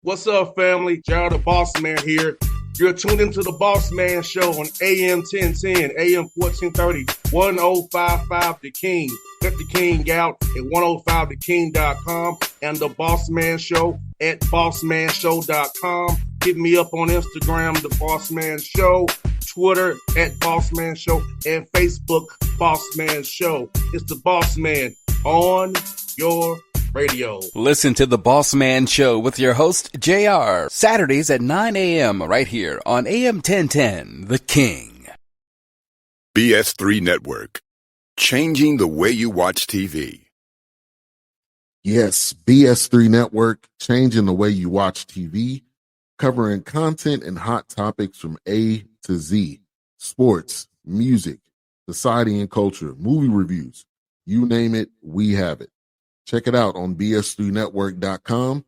What's up, family? Gerald the Bossman here. You're tuned into the Bossman Show on AM 1010, AM 1430, 1055 The King. Let the King out at 105theking.com and the Bossman Show at bossmanshow.com. Hit me up on Instagram, The Bossman Show, Twitter at Bossman Show, and Facebook, Bossman Show. It's the Bossman on your radio. Listen to the Bossman Show with your host, JR, Saturdays at 9 a.m. right here on AM 1010, The King. BS3 Network, changing the way you watch TV. Yes, BS3 Network, changing the way you watch TV, covering content and hot topics from A to Z, sports, music, society and culture, movie reviews, you name it, we have it. Check it out on bs3network.com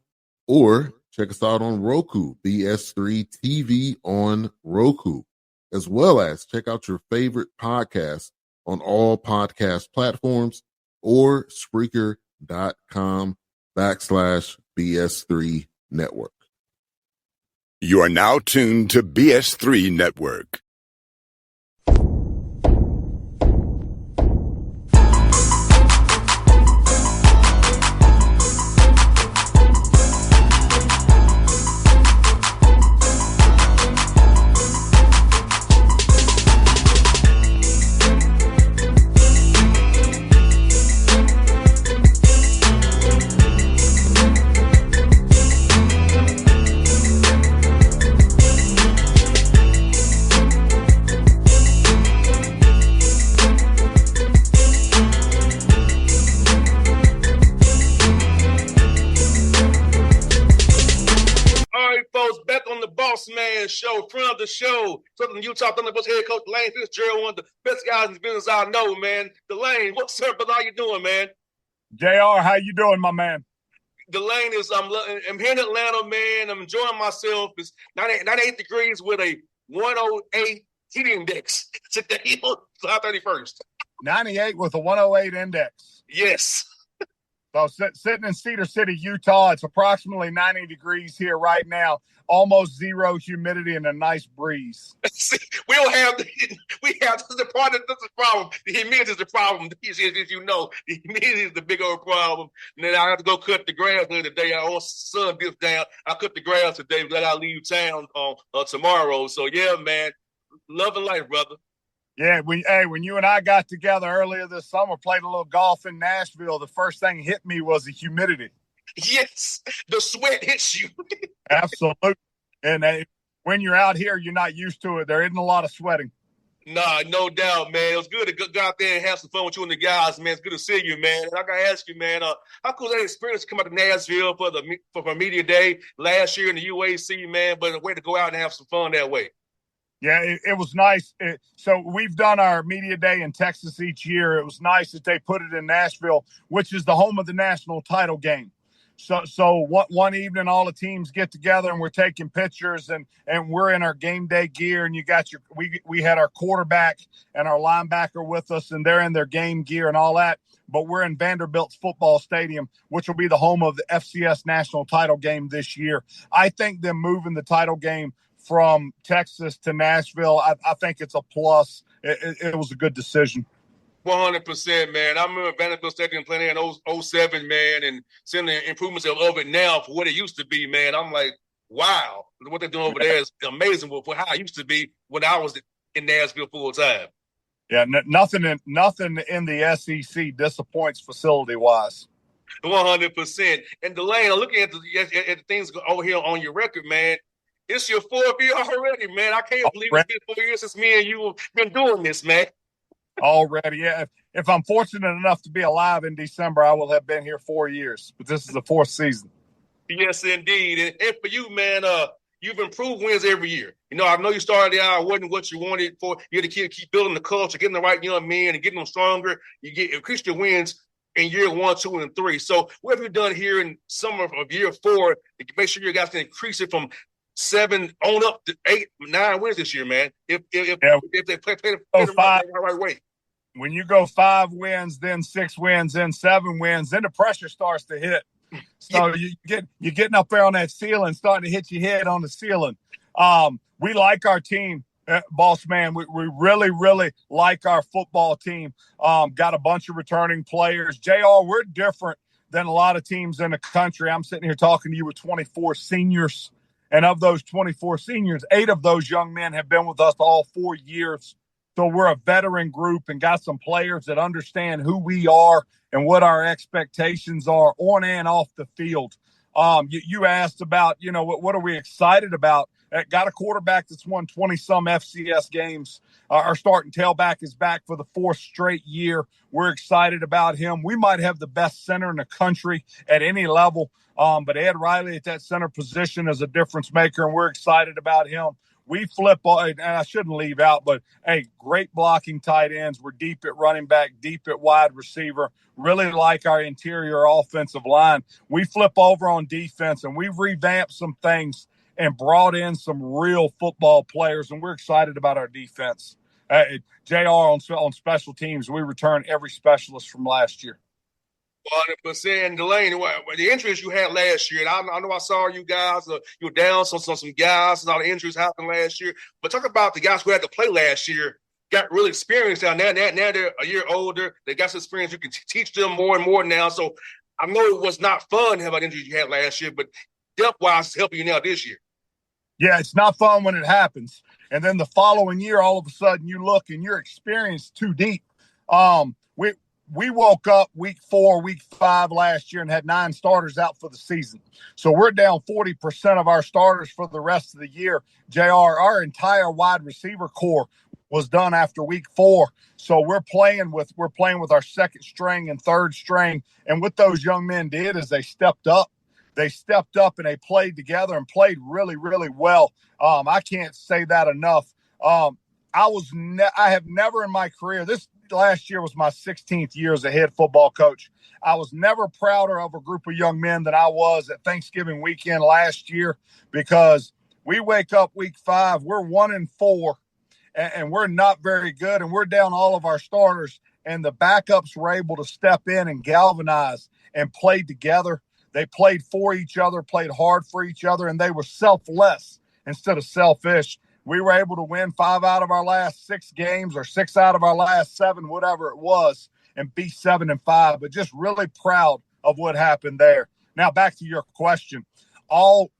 or check us out on Roku, BS3 TV on Roku, as well as check out your favorite podcast on all podcast platforms or Spreaker.com/BS3 Network. You are now tuned to BS3 Network. Bossman Show, friend of the show, Southern Utah Thunderbirds head coach DeLane Fitzgerald, one of the best guys in the business I know, man. DeLane, what's up, brother? How you doing, man? JR, how you doing, my man? DeLane is, I'm here in Atlanta, man. I'm enjoying myself. It's 98 degrees with a 108 heat index today on July 31st. 98 with a 108 index. Yes. So sitting in Cedar City, Utah, it's approximately 90 degrees here right now. Almost zero humidity and a nice breeze. We have this is the problem. The humidity is the problem. As you know, the humidity is the big old problem. And then I have to go cut the grass the other day. Our sun dips down. I cut the grass today, but I leave town tomorrow. So yeah, man, love and life, brother. Yeah, when you and I got together earlier this summer, played a little golf in Nashville, the first thing hit me was the humidity. Yes, the sweat hits you. Absolutely. And when you're out here, you're not used to it. There isn't a lot of sweating. Nah, no doubt, man. It was good to go out there and have some fun with you and the guys, man. It's good to see you, man. And I got to ask you, man, how cool that experience to come out to Nashville for Media Day last year in the UAC, man, but a way to go out and have some fun that way. Yeah, it was nice. So we've done our media day in Texas each year. It was nice that they put it in Nashville, which is the home of the national title game. So one evening, all the teams get together and we're taking pictures and we're in our game day gear. And you got we had our quarterback and our linebacker with us, and they're in their game gear and all that. But we're in Vanderbilt's football stadium, which will be the home of the FCS national title game this year. I think them moving the title game from Texas to Nashville, I think it's a plus. It was a good decision. 100%, man. I remember Vanderbilt Stadium playing in 07, man, and seeing the improvements of it now for what it used to be, man. I'm like, wow, what they're doing over there is amazing for how it used to be when I was in Nashville full time. Yeah, nothing in the SEC disappoints facility-wise. 100%. And DeLane, I'm looking at the things over here on your record, man. It's your fourth year already, man. I can't believe it's been 4 years since me and you have been doing this, man. Already, yeah. If I'm fortunate enough to be alive in December, I will have been here 4 years. But this is the fourth season. Yes, indeed. And for you, man, you've improved wins every year. You know, I know you started out, wasn't what you wanted for. You had to keep building the culture, getting the right young men and getting them stronger. You increase your wins in year 1, 2, and 3. So what have you done here in summer of year 4 to make sure you guys can increase it from 7 on up to 8, 9 wins this year, man? If they play the right way. When you go 5 wins, then 6 wins, then 7 wins, then the pressure starts to hit. So you're getting up there on that ceiling, starting to hit your head on the ceiling. We like our team, boss man. We really, really like our football team. Got a bunch of returning players. JR, we're different than a lot of teams in the country. I'm sitting here talking to you with 24 seniors. And of those 24 seniors, 8 of those young men have been with us all 4 years. So we're a veteran group and got some players that understand who we are and what our expectations are on and off the field. You asked about, what are we excited about? Got a quarterback that's won 20-some FCS games. Our starting tailback is back for the 4th straight year. We're excited about him. We might have the best center in the country at any level, but Ed Riley at that center position is a difference maker, and we're excited about him. We flip, and I shouldn't leave out, but, hey, great blocking tight ends. We're deep at running back, deep at wide receiver. Really like our interior offensive line. We flip over on defense, and we've revamped some things and brought in some real football players, and we're excited about our defense. JR, on special teams, we return every specialist from last year. 100%. And DeLane, the injuries you had last year, and I know I saw you guys, you were down some guys, and all the injuries happened last year. But talk about the guys who had to play last year, got really experienced now. Now they're a year older. They got some experience. You can teach them more and more now. So I know it was not fun having injuries you had last year, but depth-wise, it's helping you now this year. Yeah, it's not fun when it happens. And then the following year, all of a sudden, you look and your experience too deep. We woke up week 4, week 5 last year and had 9 starters out for the season. So we're down 40% of our starters for the rest of the year. JR, our entire wide receiver core was done after week 4. So we're playing with our second string and third string. And what those young men did is they stepped up. They stepped up and they played together and played really, really well. I can't say that enough. I have never in my career, this last year was my 16th year as a head football coach. I was never prouder of a group of young men than I was at Thanksgiving weekend last year, because we wake up week 5, we're 1-4, and we're not very good, and we're down all of our starters, and the backups were able to step in and galvanize and play together. They played for each other, played hard for each other, and they were selfless instead of selfish. We were able to win 5 out of our last 6 games, or 6 out of our last 7, whatever it was, and be 7-5. But just really proud of what happened there. Now back to your question. All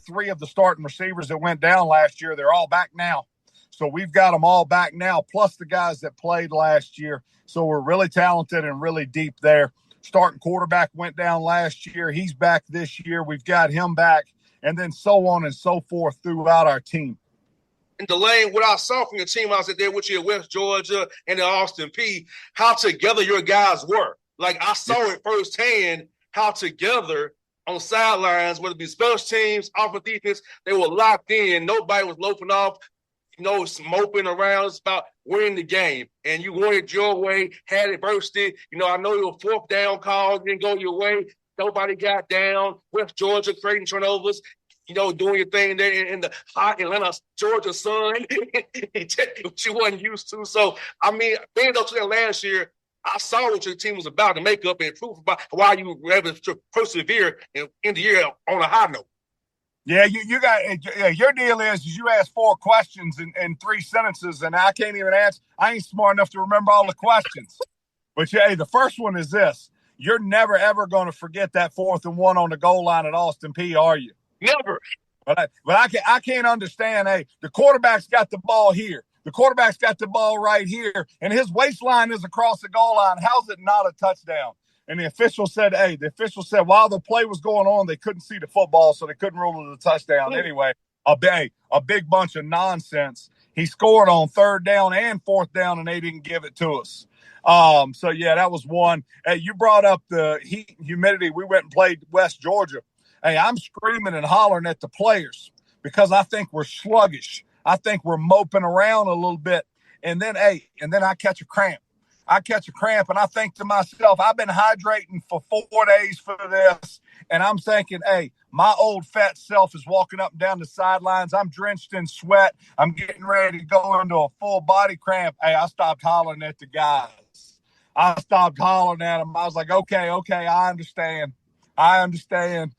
3 of the starting receivers that went down last year, they're all back now. So we've got them all back now, plus the guys that played last year. So we're really talented and really deep there. Starting quarterback went down last year. He's back this year. We've got him back, and then so on and so forth throughout our team. And DeLane, what I saw from your team, I was there with you at West Georgia and at Austin Peay, how together your guys were. Like, I saw it firsthand, how together on sidelines, whether it be special teams, offense, defense, they were locked in. Nobody was loafing off, moping around. It's about winning the game. And you won it your way, had adversity. I know your 4th down call didn't go your way. Nobody got down. West Georgia creating turnovers. Doing your thing there in the hot Atlanta, Georgia sun, which you wasn't used to. So, being up to that last year, I saw what your team was about to make up and proof about why you were able to persevere and end the year on a high note. Yeah, you got your deal is you asked 4 questions in 3 sentences, and I can't even answer. I ain't smart enough to remember all the questions. But the first one is this: you're never ever going to forget that 4th and 1 on the goal line at Austin Peay, are you? Never. But I can't understand. Hey, the quarterback's got the ball here. The quarterback's got the ball right here, and his waistline is across the goal line. How's it not a touchdown? And the official said, while the play was going on, they couldn't see the football, so they couldn't rule it a touchdown. Anyway, a big bunch of nonsense. He scored on 3rd down and 4th down, and they didn't give it to us. That was one. Hey, you brought up the heat and humidity. We went and played West Georgia. Hey, I'm screaming and hollering at the players because I think we're sluggish. I think we're moping around a little bit. And then I catch a cramp. And I think to myself, I've been hydrating for 4 days for this. And I'm thinking, hey, my old fat self is walking up and down the sidelines. I'm drenched in sweat. I'm getting ready to go into a full body cramp. Hey, I stopped hollering at the guys. I stopped hollering at them. I was like, okay, I understand. I understand.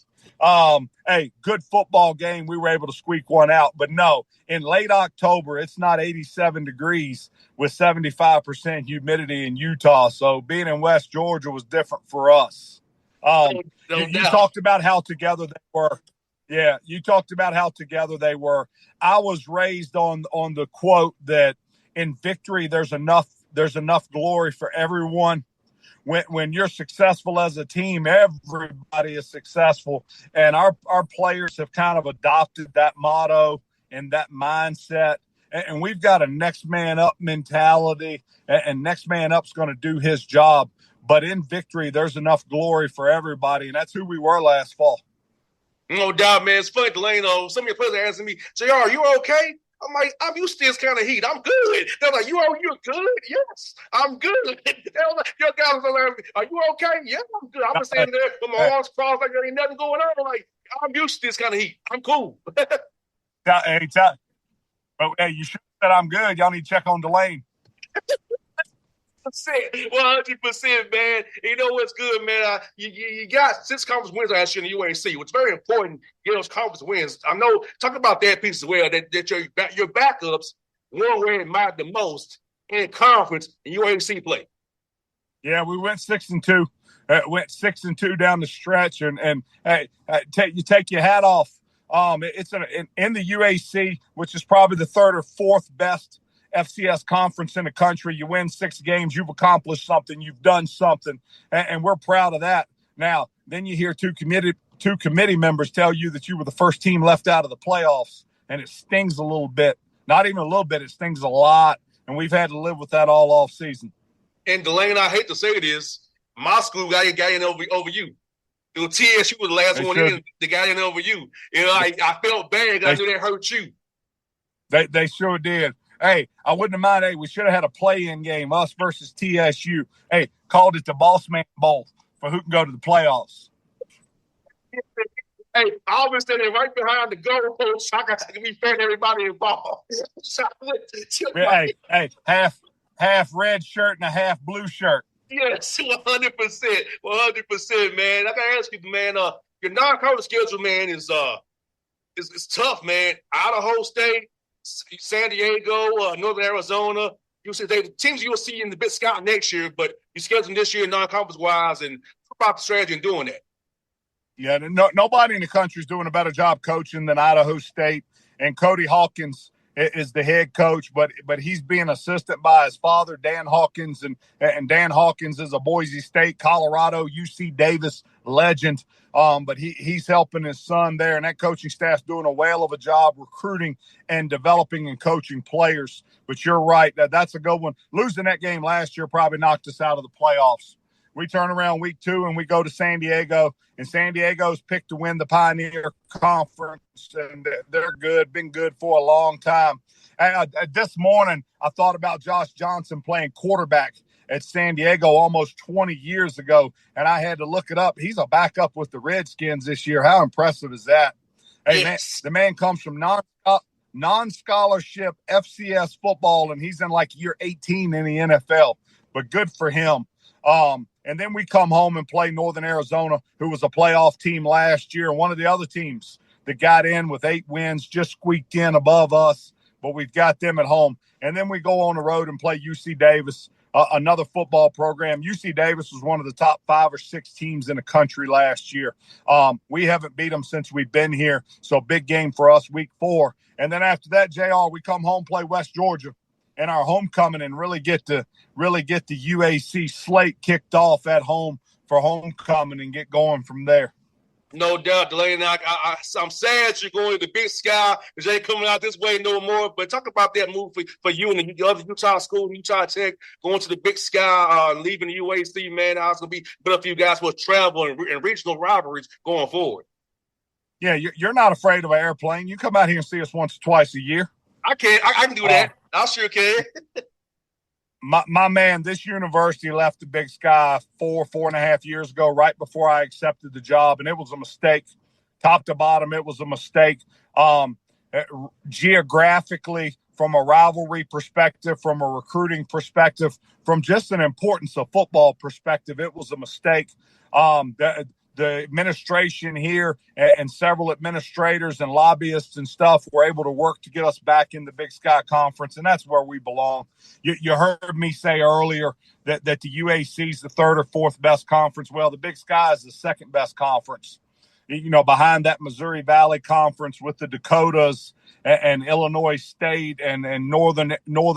Hey, good football game. We were able to squeak one out. But no, in late October, it's not 87 degrees with 75% humidity in Utah. So being in West Georgia was different for us. You talked about how together they were. Yeah, you talked about how together they were. I was raised on the quote that in victory there's enough glory for everyone. When you're successful as a team, everybody is successful. And our players have kind of adopted that motto and that mindset. And we've got a next man up mentality, and next man up's going to do his job. But in victory, there's enough glory for everybody. And that's who we were last fall. No doubt, man. It's funny, DeLane. Some of your players are asking me, JR, are you okay? I'm like, I'm used to this kind of heat. I'm good. They're like, you're good? Yes, I'm good. They're like, your guys are like, are you okay? Yeah, I'm good. I'm just standing there with my arms crossed like there ain't nothing going on. I'm like, I'm used to this kind of heat. I'm cool. Hey, you should have said I'm good. Y'all need to check on DeLane. 100%, man. You know what's good, man? You got 6 conference wins last year in the UAC, which is very important. Get those conference wins. I know. Talk about that piece as well. That your backups won where it mattered the most in conference in UAC play. Yeah, we went 6-2. Went 6-2 down the stretch, and hey, you take your hat off. It's in the UAC, which is probably the 3rd or 4th best FCS conference in the country. You win 6 games, you've accomplished something, you've done something, and we're proud of that. Now, then you hear two committee members tell you that you were the first team left out of the playoffs, and it stings a little bit. Not even a little bit, it stings a lot, and we've had to live with that all off season. And DeLane, I hate to say this, my school got in over you. It was TSU was the last one in. They got in over you. You know, I felt bad because I knew that hurt you. They sure did. Hey, I wouldn't have minded. Hey, we should have had a play-in game, us versus TSU. Hey, called it the Bossman Bowl for who can go to the playoffs. Hey, I was standing right behind the goalpost so I can be fair to everybody involved. Hey, half red shirt and a half blue shirt. Yes, 100%. 100%, man. I gotta ask you, man, your non-conference schedule, man, is tough, man. Idaho State, San Diego, Northern Arizona. You see the teams you'll see in the Big Sky next year, but you schedule them this year non-conference wise, and what about the strategy in doing that? Yeah, nobody in the country is doing a better job coaching than Idaho State, and Cody Hawkins is the head coach, but he's being assisted by his father, Dan Hawkins, and Dan Hawkins is a Boise State, Colorado, UC Davis legend. But he's helping his son there, and that coaching staff's doing a whale of a job recruiting and developing and coaching players. But you're right, that's a good one. Losing that game last year probably knocked us out of the playoffs. We turn around week 2 and we go to San Diego, and San Diego's picked to win the Pioneer Conference, and they're good, been good for a long time. This morning, I thought about Josh Johnson playing quarterback at San Diego almost 20 years ago, and I had to look it up. He's a backup with the Redskins this year. How impressive is that? Hey, yes. Man, the man comes from non-scholarship FCS football, and he's in like year 18 in the NFL, but good for him. And then we come home and play Northern Arizona, who was a playoff team last year. And one of the other teams that got in with 8 wins just squeaked in above us, but we've got them at home. And then we go on the road and play UC Davis, another football program. UC Davis was one of the top 5 or 6 teams in the country last year. We haven't beat them since we've been here. So big game for us week 4. And then after that, JR, we come home, play West Georgia and our homecoming, and really get the UAC slate kicked off at home for homecoming and get going from there. No doubt, DeLane. I'm sad you're going to the Big Sky because they ain't coming out this way no more. But talk about that move for you and the other Utah school, Utah Tech, going to the Big Sky, leaving the UAC, man. It's going to be better for you guys with travel and regional rivalries going forward. Yeah, you're not afraid of an airplane. You come out here and see us once or twice a year. I can do that. I sure can. My man, this university left the Big Sky 4.5 years ago, right before I accepted the job, and it was a mistake. Top to bottom, it was a mistake. Geographically, from a rivalry perspective, from a recruiting perspective, from just an importance of football perspective, it was a mistake. the administration here and several administrators and lobbyists and stuff were able to work to get us back in the Big Sky Conference, and that's where we belong. You heard me say earlier that the UAC is the third or fourth best conference. Well, the Big Sky is the second best conference, behind that Missouri Valley Conference with the Dakotas and Illinois State and northern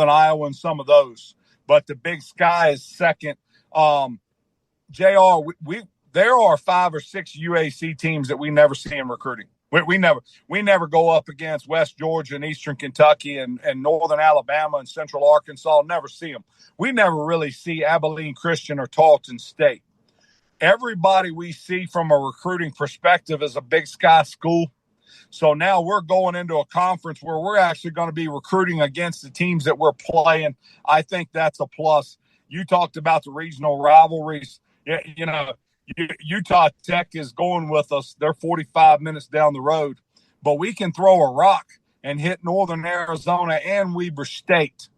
Iowa and some of those. But the Big Sky is second. JR, there are 5 or 6 UAC teams that we never see in recruiting. We never go up against West Georgia and Eastern Kentucky and Northern Alabama and Central Arkansas. Never see them. We never really see Abilene Christian or Tarleton State. Everybody we see from a recruiting perspective is a Big Sky school. So now we're going into a conference where we're actually going to be recruiting against the teams that we're playing. I think that's a plus. You talked about the regional rivalries. Utah Tech is going with us. They're 45 minutes down the road. But we can throw a rock and hit Northern Arizona and Weber State.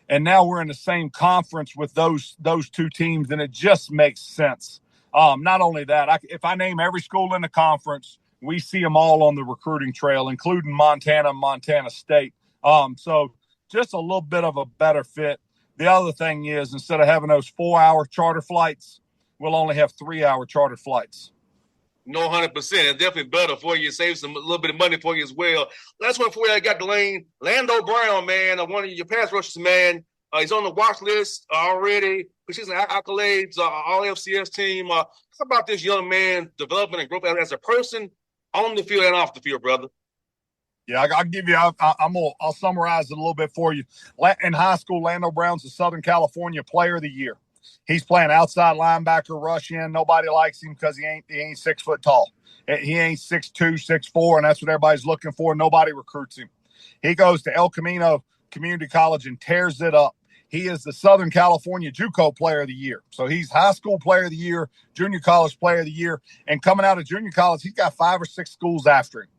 And now we're in the same conference with those two teams, and it just makes sense. Not only that, if I name every school in the conference, we see them all on the recruiting trail, including Montana and Montana State. So just a little bit of a better fit. The other thing is, instead of having those 4-hour charter flights, we'll only have 3-hour charter flights. No, 100%. It's definitely better for you. Save a little bit of money for you as well. Last one for you, I got DeLane. Lando Brown, man, one of your pass rushers, man. He's on the watch list already. He's an accolades, all FCS team. How about this young man development and growth as a person on the field and off the field, brother? Yeah, I'll give you. I'll summarize it a little bit for you. In high school, Lando Brown's the Southern California Player of the Year. He's playing outside linebacker, rush in. Nobody likes him because he ain't 6 foot tall. He ain't 6'2", 6'4", and that's what everybody's looking for. Nobody recruits him. He goes to El Camino Community College and tears it up. He is the Southern California JUCO Player of the Year. So he's high school Player of the Year, junior college Player of the Year, and coming out of junior college, he's got 5 or 6 schools after him.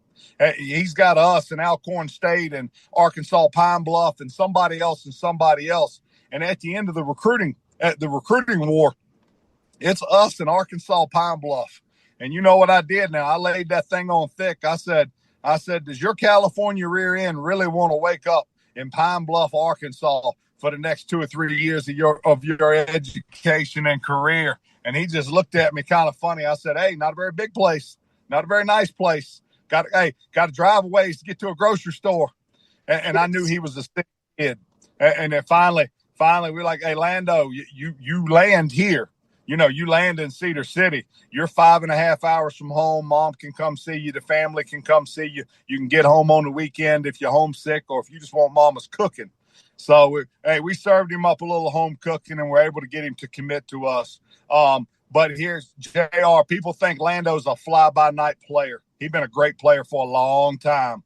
He's got us and Alcorn State and Arkansas Pine Bluff and somebody else and somebody else. And at the end of the recruiting war, it's us and Arkansas Pine Bluff. And you know what I did now? I laid that thing on thick. I said, does your California rear end really want to wake up in Pine Bluff, Arkansas for the next 2 or 3 years of your education and career? And he just looked at me kind of funny. I said, hey, not a very big place, not a very nice place. Got to drive a ways to get to a grocery store. And I knew he was a sick kid. And then finally we're like, hey, Lando, you land here. You land in Cedar City. You're 5.5 hours from home. Mom can come see you. The family can come see you. You can get home on the weekend if you're homesick or if you just want mama's cooking. So, we served him up a little home cooking and we're able to get him to commit to us. But here's JR. People think Lando's a fly-by-night player. He's been a great player for a long time.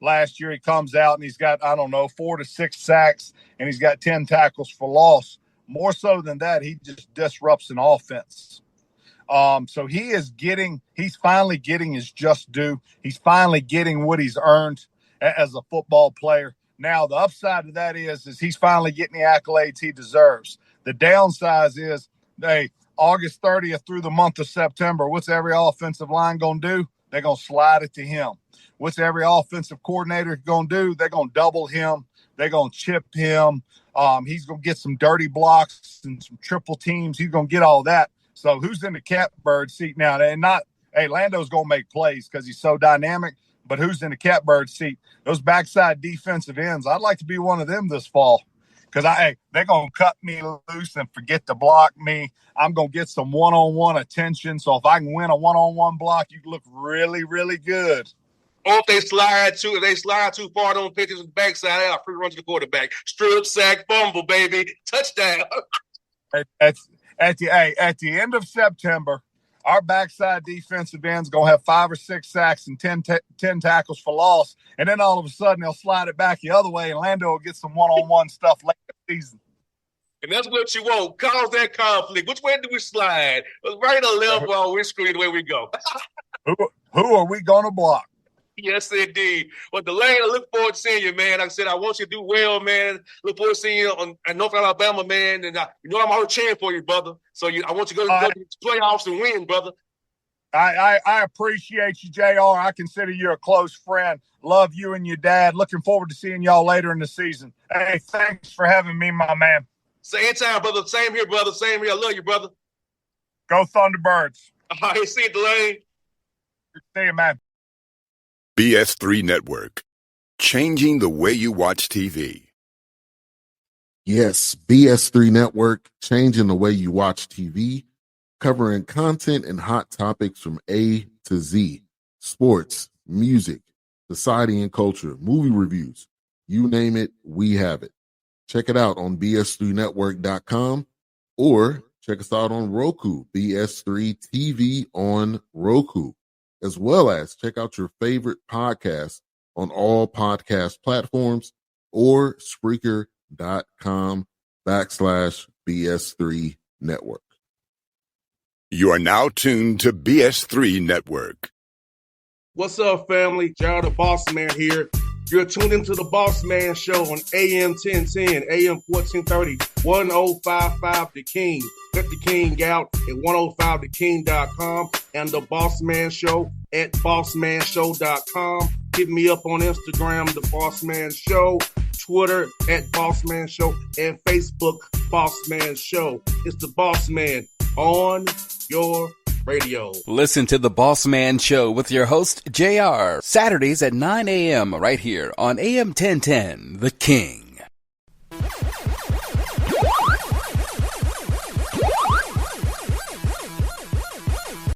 Last year he comes out and he's got, 4 to 6 sacks and he's got 10 tackles for loss. More so than that, he just disrupts an offense. So he's finally getting his just due. He's finally getting what he's earned as a football player. Now, the upside of that is he's finally getting the accolades he deserves. The downside is, August 30th through the month of September, what's every offensive line going to do? They're going to slide it to him. What's every offensive coordinator going to do? They're going to double him. They're going to chip him. He's going to get some dirty blocks and some triple teams. He's going to get all that. So who's in the catbird seat now? And Lando's going to make plays because he's so dynamic, but who's in the catbird seat? Those backside defensive ends. I'd like to be one of them this fall because they're going to cut me loose and forget to block me. I'm going to get some one-on-one attention. So if I can win a one-on-one block, you look really, really good. Or if they slide too far, don't pitch the backside out, free run to the quarterback. Strip, sack, fumble, baby. Touchdown. At the end of September, our backside defensive end's going to have 5 or 6 sacks and 10 tackles for loss. And then all of a sudden, they'll slide it back the other way, and Lando will get some one-on-one stuff late in the season. And that's what you want. Cause that conflict. Which way do we slide? Right or left while we're screwed the way we go? Who are we going to block? Yes, indeed. Well, DeLane, I look forward to seeing you, man. Like I said, I want you to do well, man. Look forward to seeing you in North Alabama, man. And I'm always cheering for you, brother. So I want you to go to the playoffs and win, brother. I appreciate you, JR. I consider you a close friend. Love you and your dad. Looking forward to seeing y'all later in the season. Hey, thanks for having me, my man. Same time, brother. Same here, brother. Same here. I love you, brother. Go Thunderbirds. All right, see you, DeLane. See you, man. BS3 Network. Changing the way you watch TV. Yes, BS3 Network, changing the way you watch TV, covering content and hot topics from A to Z. Sports, music, society and culture, movie reviews. You name it, we have it. Check it out on bs3network.com or check us out on Roku, BS3 TV on Roku, as well as check out your favorite podcasts on all podcast platforms or Spreaker.com/BS3 Network. You are now tuned to BS3 Network. What's up, family? Gerald the Bossman here. You're tuned into the Bossman Show on AM 1010, AM 1430, 1055 The King. Let the King out at 105theking.com and the Bossman Show at bossmanshow.com. Hit me up on Instagram, The Bossman Show, Twitter at Bossman Show, and Facebook, Bossman Show. It's the Bossman on your radio. Listen to the Bossman Show with your host, JR, Saturdays at 9 a.m. right here on AM 1010, The King.